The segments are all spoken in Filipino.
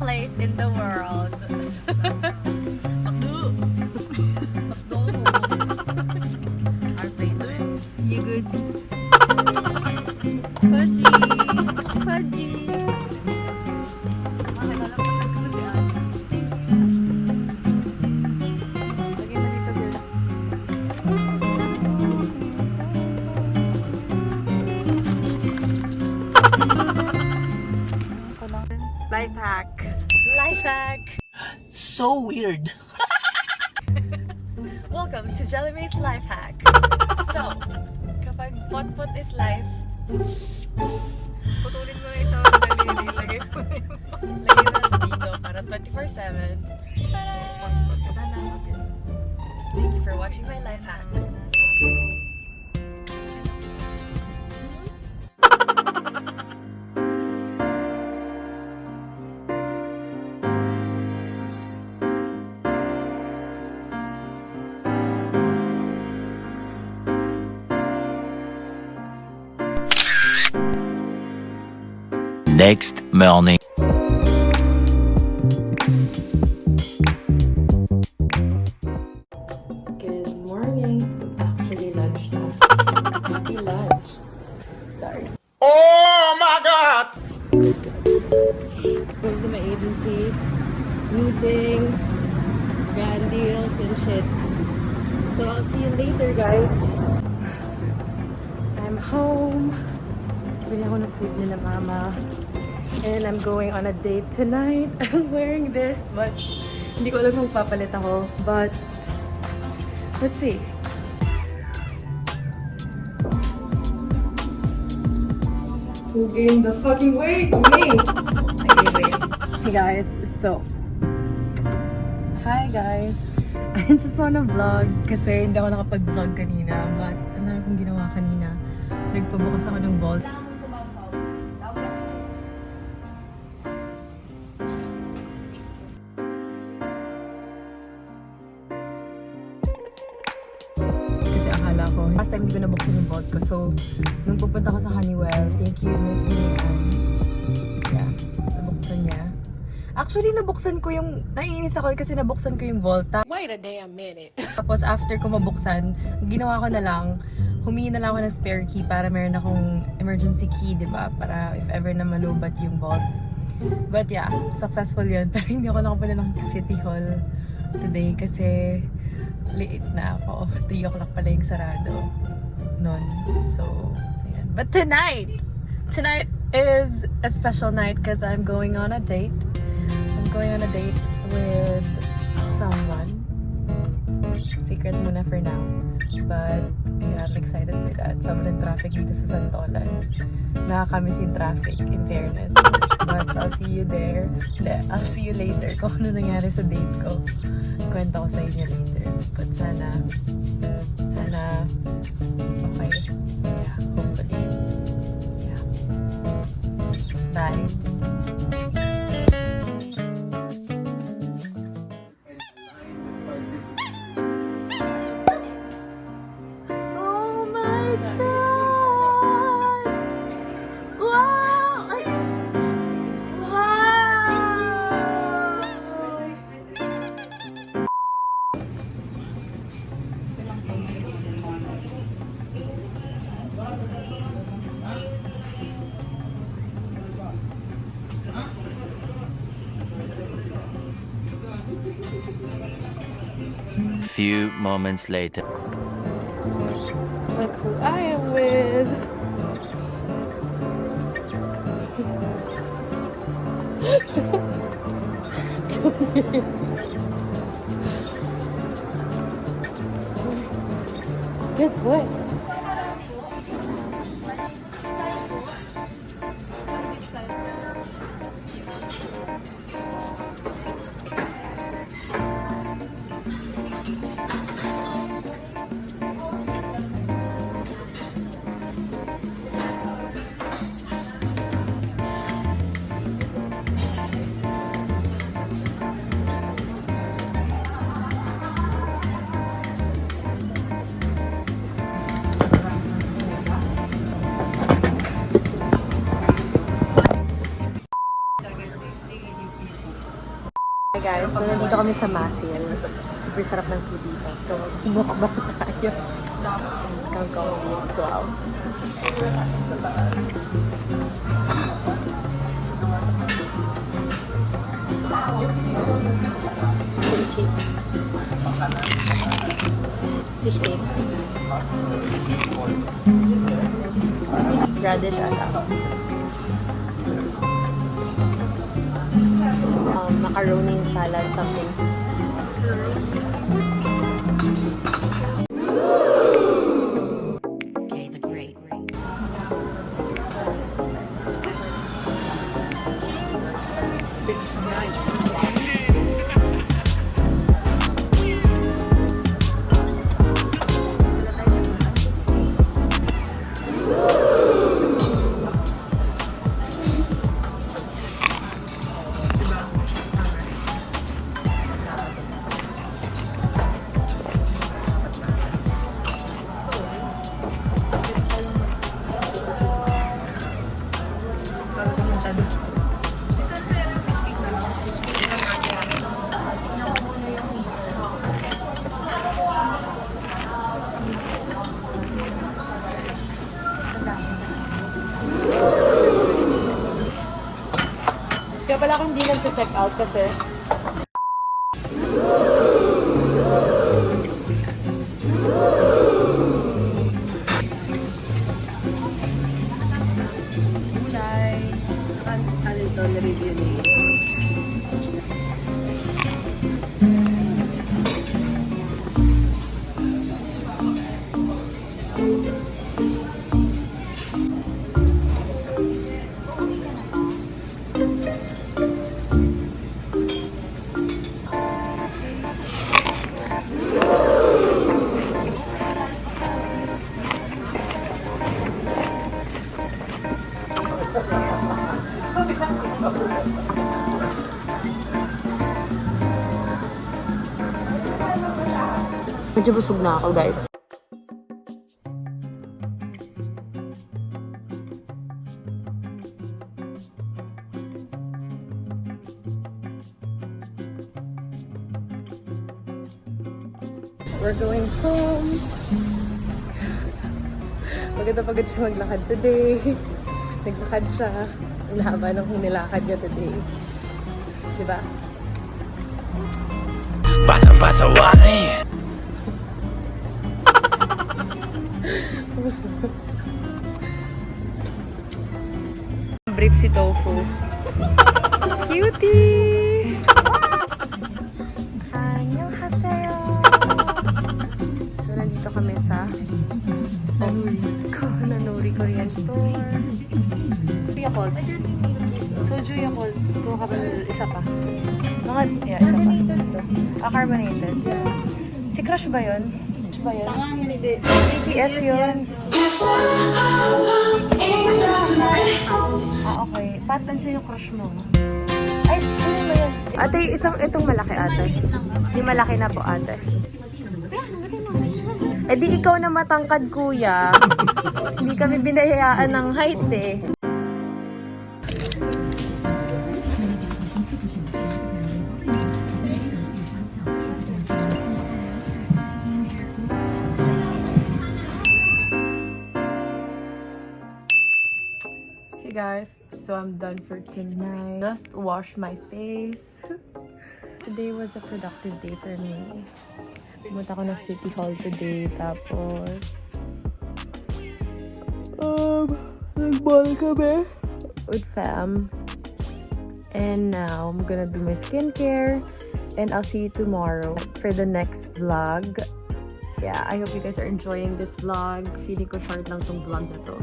place in the world. Makdo! Makdo! Our favorite. You good? Pudgy! Pudgy! Nakakalampasan ko si Ate. Lagay na dito, girl. Life hack. Life hack. So weird. Welcome to Jelly May's Life Hack. So, kapag pot-pot is life, putulin mo na yung sa daliri. Lagay mo na dito para 24/7. Thank you for watching my life hack. Next morning. Good morning. Actually, lunch na. Happy lunch. Sorry. Oh my God! Going to my agency, meetings, brand deals, and shit. So I'll see you later, guys. I'm home. Bili ako ng food nila mama. And I'm going on a date tonight. I'm wearing this, but hindi ko alam kung papalit ako. But, let's see. Who gained the fucking weight? Me! Anyway, hey guys, so, hi guys. I just wanna vlog kasi hindi ako nakapag-vlog kanina, but ano akong ginawa kanina? Nagpabukas ako ng vault. Kasi akala ko, last time hindi ko nabuksan yung vault ko. So, nung pupunta ko sa Honeywell, thank you, Miss Mian. Yeah, nabuksan niya. Actually, nabuksan ko yung, naiinis ako kasi nabuksan ko yung vault. Wait a damn minute. Tapos after ko mabuksan, ginawa ko na lang, humingi na lang ako ng spare key para meron akong emergency key, di ba? Para if ever na malubat yung vault. But yeah, successful yun. Pero hindi ako nakapunta ng City Hall today kasi late na ako. 3 o'clock pala yung sarado nun. So, ayan. But tonight is a special night because I'm going on a date. I'm going on a date with someone. Secret muna for now. But, yeah, I'm excited for that. Sobrang traffic dito sa Santolan. Nakakamiss yung traffic, in fairness. But I'll see you there. I'll see you later kung ano nangyari sa date ko. Kwento ko sa inyo later. But sana, okay. Yeah, hopefully. Yeah. Bye. Oh my God! Wow! Wow! Few moments later. Look who I am with. Good boy. Guys, so nandito kami sa Masil. Super sarap ng food dito. So, mukbang tayo. Kangkong beans, wow. Fish cake. Radish ata. Macaroni salad, something. Okay, the great. It's nice. Kaya pala akong hindi nag-check out kasi gulay. Ano ito na-review ni medyo busog na ako, guys. We're going home. Maganda pagod siya maglakad today. Naglakad siya. Ang haba ng nilakad niya today. Diba? Bata pasaway. Brief si Tofu. Cutie! Annyeonghaseyo! So, nandito kami sa Nanuri Korean store. Yakult. Soju Yakult. Kuha ka ba isa pa? Mga, yeah, isa pa. Carbonated. Si Crush ba yun? Crush ba yun? BTS yun. Okay. Patan siya yung crush mo. Ay, ano ba yun? Ate, itong malaki ate. Yung malaki na po ate. Eh di ikaw na matangkad kuya. Hindi kami binayaan ng height eh. Hey guys, so I'm done for tonight. Just washed my face. Today was a productive day for me. Pumunta ko na City Hall today, tapos nag-ball kami with fam. And now, I'm gonna do my skincare. And I'll see you tomorrow for the next vlog. Yeah, I hope you guys are enjoying this vlog. Feeling ko short lang tong vlog na to.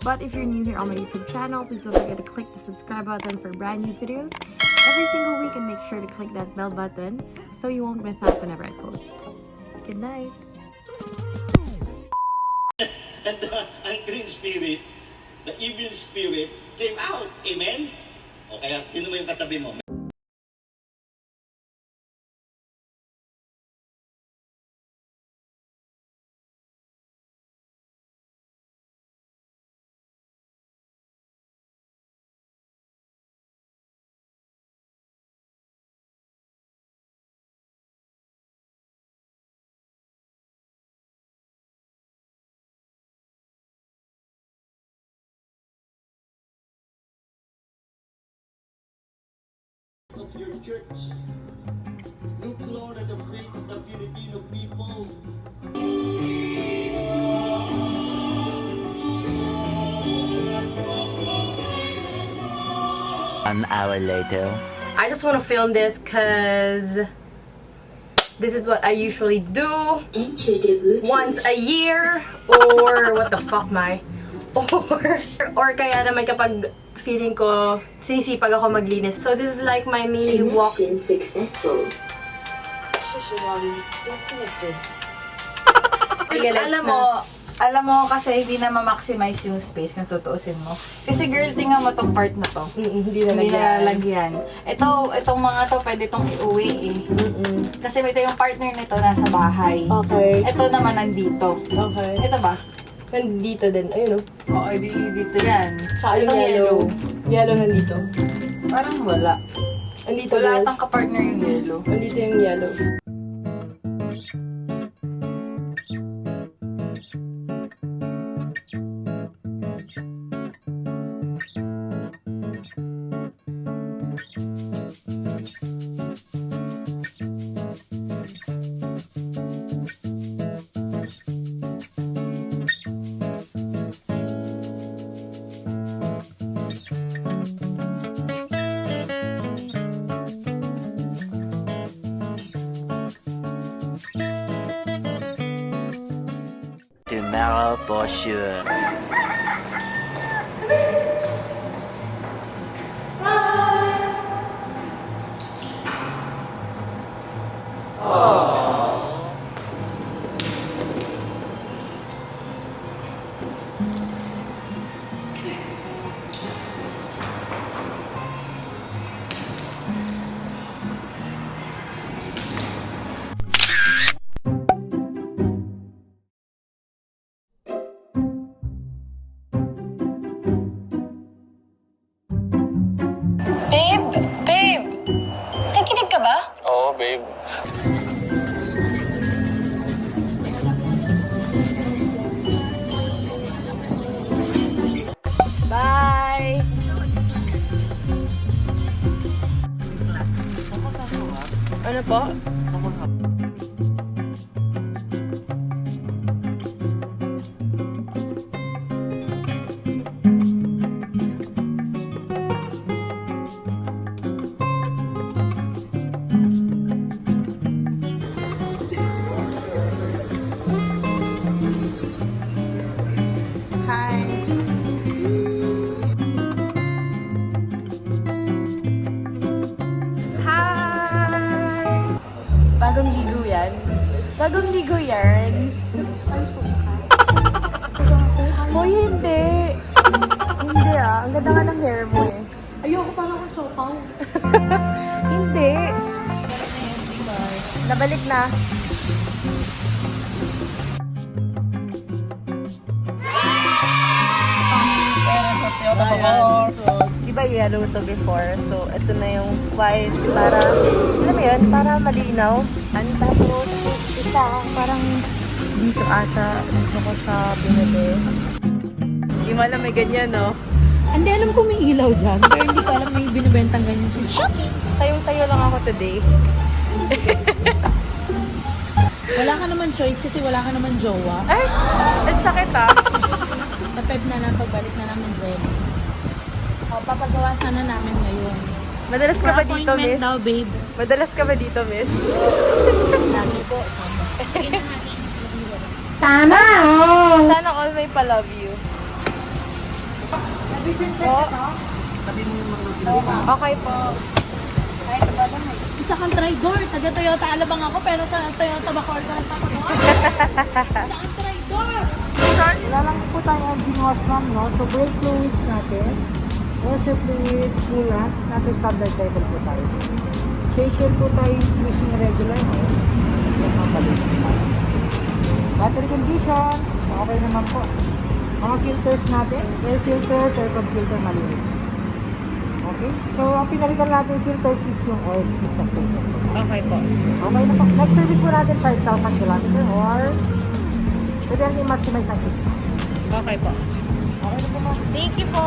But if you're new here on my YouTube channel, please don't forget to click the subscribe button for brand new videos every single week, and make sure to click that bell button so you won't miss out whenever I post. Good night! And the unclean spirit, the evil spirit came out. Amen? O kaya, tinan mo yung katabi mo. your church. Look, Lord, at the faith of the Filipino people. An hour later. I just want to film this because this is what I usually do once a year, or what the fuck, Mai? Or kaya naman kapag feeling ko sinisipag ako maglinis. So this is like my mini walk. Successful. Alam mo kasi hindi na ma-maximize yung space kung tutuusin mo. Kasi girl, tingnan mo tong part na to. Hindi na Hindi lagyan. nalalagyan. Itong mga to, pwede itong iuwi eh. Kasi ito yung partner nito nasa bahay. Okay. Ito naman nandito. Okay. Ito ba? Nandito din. Ayun o. Oo, dito yan. Tsaka yung Itong yellow. Yellow nandito. Parang wala. Nandito Wala din. atang kapartner yung yellow. Nandito yung yellow. Tomorrow for sure. Babe! Nakikinig ka ba? Oo, babe. Bye! Ano po? Hi! Bagong ligo yan. Bagong ligo yan. Hoy, hindi. Hindi ah. Ang ganda nga ng hair mo eh. Ayoko parang akong sopaw. Hindi. Nabalik na. Di ba yellow to before? So, ito na yung white para, alam mo yun, para malinaw. Tapos, isa, parang dito ata, dito ko sa binili. Hindi mo alam may ganyan, no? Hindi alam kung may ilaw dyan, pero hindi ko alam may binibentang ganyan siya. Sayong-sayo lang ako today. Wala ka naman choice kasi wala ka naman jowa. Ay! Ang sakit ah! Tapep na lang pagbalik na namin dyan. O, papagawa sana namin ngayon. Madalas ka ba dito, Appointment miss? daw, babe. Madalas ka ba dito, miss? Lagi po. Sana all may pa-love you. Po? Okay po. Isa kang traidor. Taga Toyota Alabang ako, pero sa Toyota Bacoor ka nagpapagawa. Isa kang traidor! Wala lang po tayo ang gin-wash ma'am, no? So, brake fluids natin, washer fluids, coolant, nasa standard level po tayo. Facial po tayo using regular, no? Yung mga balik natin. Battery conditions, okay naman po. Mga filters natin, air filters, aircon filter, maliit. Okay? So, ang pinalitan natin yung filters is yung oil system filter. Okay po. Okay na po. Next service po natin 5,000 km or pwede natin maximize ng 6,000. Okay po. Okay na po ma'am. Thank you po!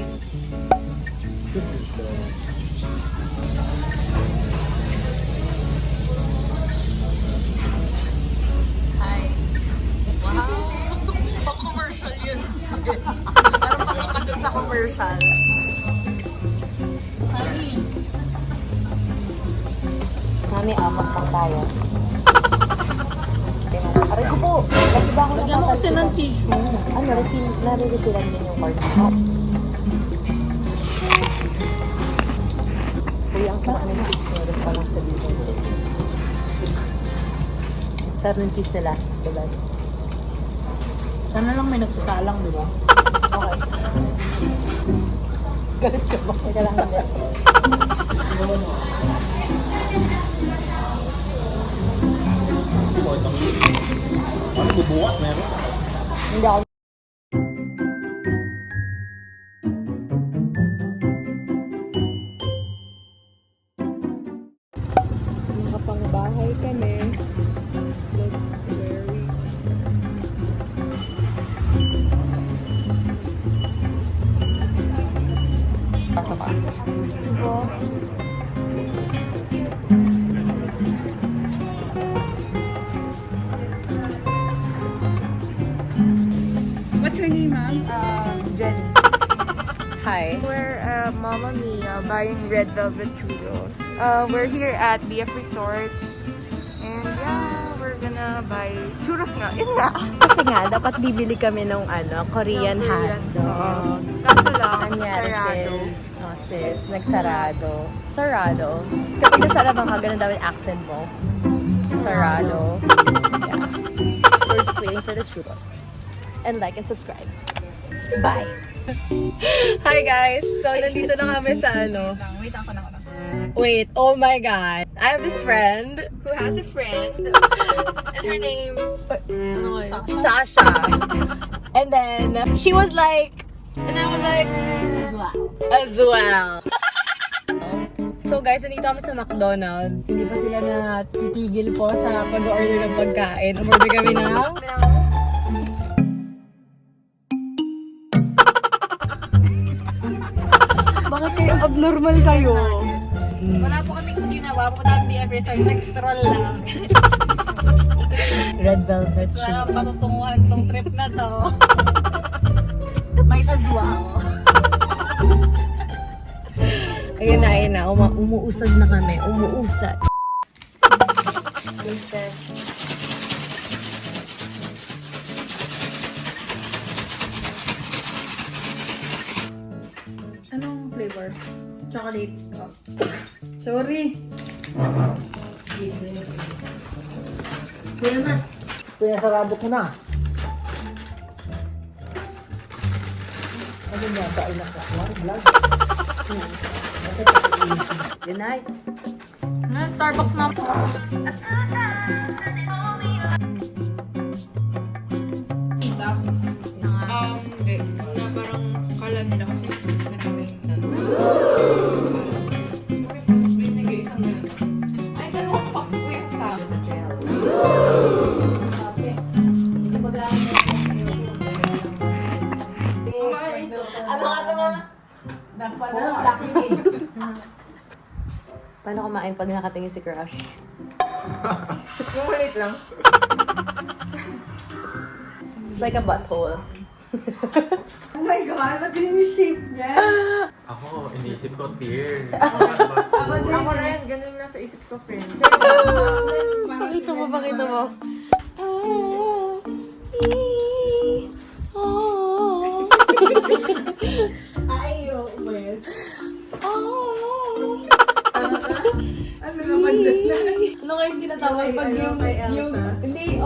guys. Hi. Wow. Pang-commercial yun. Parang pasok ka dun sa commercial. Mami, amak lang tayo. Aray ko po. Bakit ba ako Lagyan mo kasi ng tissue. Ano, nare-refillan din yung card mo. Uy, ang sarap ng cheese nyo. Gusto ko lang sabihin. Sarap ng cheese nila. Diba? Sana lang may nagsasalang, di ba? Okay. Galit ka ba? Teka lang hindi. Ano bubukas meron? Hindi ako. Nakapangbahay kami. Look very... What's your name, ma'am? Jenny. Hi. We're Mama Mia buying red velvet churros. We're here at BF Resort. And yeah, we're gonna buy churros nga. Yun nga. Kasi nga, dapat bibili kami ng Korean hotdog. Kaso lang, Nangyari sarado. sis, nagsarado. Sarado. Kapag nasarado ka, ganun daw yung accent mo. Sarado. Yeah. So we're just waiting for the churros. And like and subscribe. Bye! Hi guys! So, nandito na kami sa Wait, ako na. Wait, oh my god. I have this friend. Who has a friend? And her name's... Sasha. And then, she was like, And I was like... as well. So guys, nandito kami sa McDonald's. Hindi pa sila na titigil po sa pag-order ng pagkain. Umorder kami ng... Bakit kayo abnormal kayo? Wala po kaming ginawa. Pupunta ang BF Resort. Nag-stroll lang. Red velvet Wala cheese. nang patutunguhan tong trip na to. May saswang. Ayun na. Umuusad na kami. Umuusad. Anong flavor? Chocolate. Oh. Sorry. Kuya, sarado ko na. Ano nga ba? Vlog? Good night. Starbucks na po. Hindi. Na parang kala nila kasi marami. Binigay isang ganun. Ay, dalawang pack ko yung sa Paano kumain pag nakatingin si crush? Yung malit lang. It's like a butthole. Oh my God, ba't yun yung shape niya? Ako, inisip ko tear. Ako rin, ganun na sa isip ko, friends. Pakita mo. Ayaw, well. Ano naman dyan? Ano kayo tinatawag pag yung... Hindi.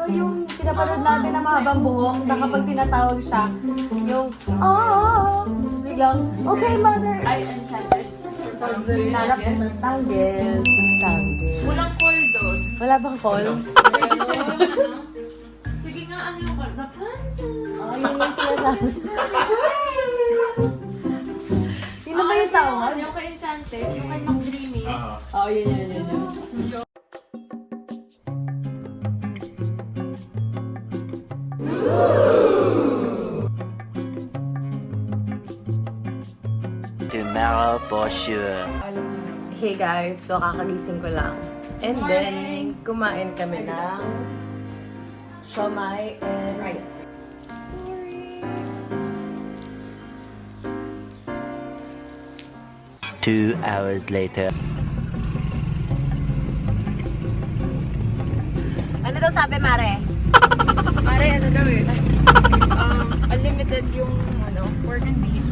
Yung pinapanood natin na mahabang buhok na kapag tinatawag siya, yung... Tapos biglang, okay, mother. Ay, enchanted. Tanggel. Walang call doon. Wala bang call? Sige nga, ano yung call? Rapunzel. Yun yung sinasabi. Yun na ba yung tawag? Yung kay Enchanted, yung kay McDreamy. Yun. Tomorrow for sure. Hey guys, so kakagising ko lang. And then, kumain kami ng siomai and rice. 2 hours later. Ano daw sabi, Mare? Mare, ano daw eh? Unlimited yung pork and beef.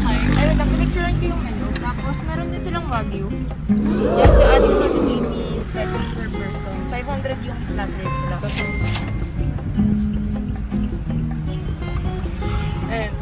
Okay. Ayun, napinicturean ko yung menu. Tapos, meron din silang wagyu. You have to add 280 pesos per person. 500 yung flat rate nila. Ayun.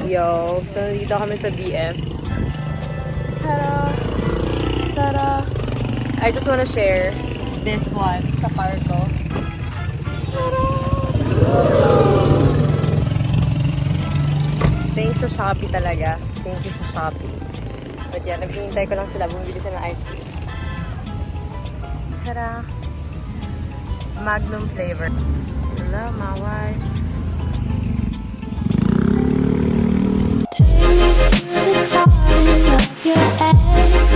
Yo, so dito kami sa BF. Tara! Tara! I just wanna share this one sa car ko. Thanks sa Shopee talaga. Thank you sa Shopee. But yeah, naghihintay ko lang sila. Bumili sila ng ice cream. Tara! Magnum flavor. Wala, maway. Your ex